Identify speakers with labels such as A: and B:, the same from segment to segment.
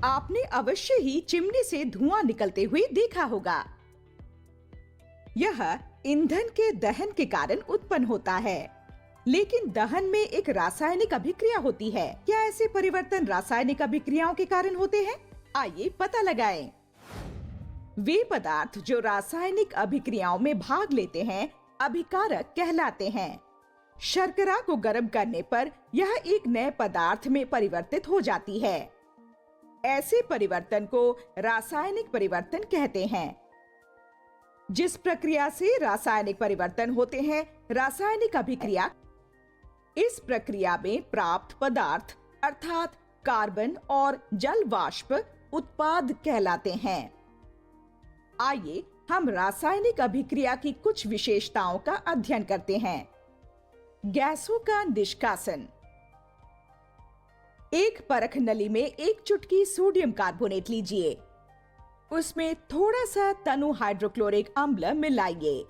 A: आपने अवश्य ही चिमनी से धुआं निकलते हुए देखा होगा। यह ईंधन के दहन के कारण उत्पन्न होता है, लेकिन दहन में एक रासायनिक अभिक्रिया होती है। क्या ऐसे परिवर्तन रासायनिक अभिक्रियाओं के कारण होते हैं? आइए पता लगाएं। वे पदार्थ जो रासायनिक अभिक्रियाओं में भाग लेते हैं अभिकारक कहलाते हैं। शर्करा को गर्म करने पर यह एक नए पदार्थ में परिवर्तित हो जाती है। ऐसे परिवर्तन को रासायनिक परिवर्तन कहते हैं। जिस प्रक्रिया से रासायनिक परिवर्तन होते हैं रासायनिक अभिक्रिया। इस प्रक्रिया में प्राप्त पदार्थ अर्थात कार्बन और जल वाष्प उत्पाद कहलाते हैं। आइए हम रासायनिक अभिक्रिया की कुछ विशेषताओं का अध्ययन करते हैं। गैसों का निष्कासन। एक परख नली में एक चुटकी सोडियम कार्बोनेट लीजिए। उसमें थोड़ा सा तनु हाइड्रोक्लोरिक अम्ल मिलाइए।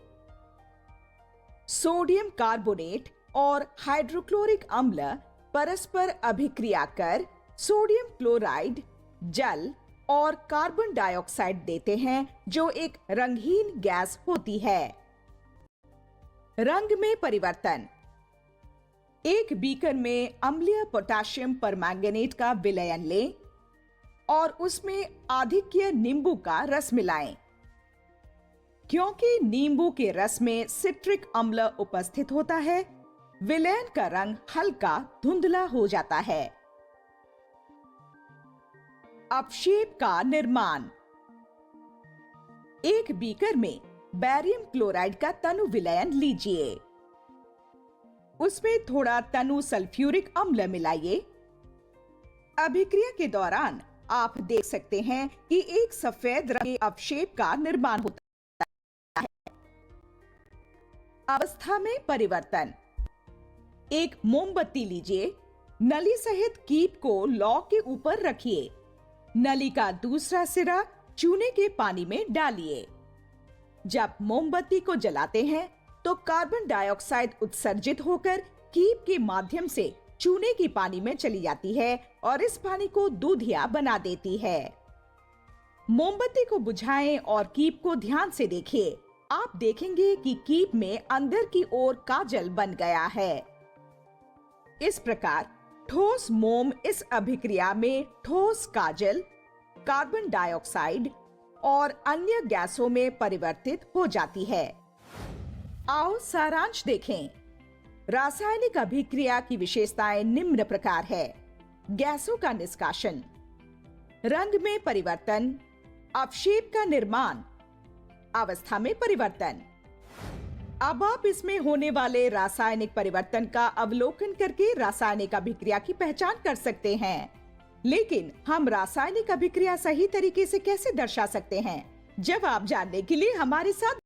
A: सोडियम कार्बोनेट और हाइड्रोक्लोरिक अम्ल परस्पर अभिक्रिया कर सोडियम क्लोराइड, जल और कार्बन डाइऑक्साइड देते हैं, जो एक रंगहीन गैस होती है। रंग में परिवर्तन। एक बीकर में अम्लीय पोटेशियम परमैंगनेट का विलयन लें और उसमें आधिक्य नींबू का रस मिलाएं। क्योंकि नींबू के रस में सिट्रिक अम्ल उपस्थित होता है, विलयन का रंग हल्का धुंधला हो जाता है। अपक्षेप का निर्माण। एक बीकर में बेरियम क्लोराइड का तनु विलयन लीजिए। उसमें थोड़ा तनु सल्फ्यूरिक अम्ल मिलाइए। अभिक्रिया के दौरान आप देख सकते हैं कि एक सफेद रंग के अपक्षेप का निर्माण होता है। अवस्था में परिवर्तन। एक मोमबत्ती लीजिए। नली सहित कीप को लौ के ऊपर रखिए। नली का दूसरा सिरा चूने के पानी में डालिए। जब मोमबत्ती को जलाते हैं तो कार्बन डाइऑक्साइड उत्सर्जित होकर कीप के माध्यम से चूने की पानी में चली जाती है और इस पानी को दूधिया बना देती है। मोमबत्ती को बुझाएं और कीप को ध्यान से देखिए। आप देखेंगे कि कीप में अंदर की ओर काजल बन गया है। इस प्रकार ठोस मोम इस अभिक्रिया में ठोस काजल, कार्बन डाइऑक्साइड और अन्य गैसों में परिवर्तित हो जाती है। आओ सारांश देखें। रासायनिक अभिक्रिया की विशेषताएं निम्न प्रकार है। गैसों का निष्कासन, रंग में परिवर्तन, अपक्षेप का निर्माण, अवस्था में परिवर्तन। अब आप इसमें होने वाले रासायनिक परिवर्तन का अवलोकन करके रासायनिक अभिक्रिया की पहचान कर सकते हैं। लेकिन हम रासायनिक अभिक्रिया सही तरीके से कैसे दर्शा सकते हैं? जवाब जानने के लिए हमारे साथ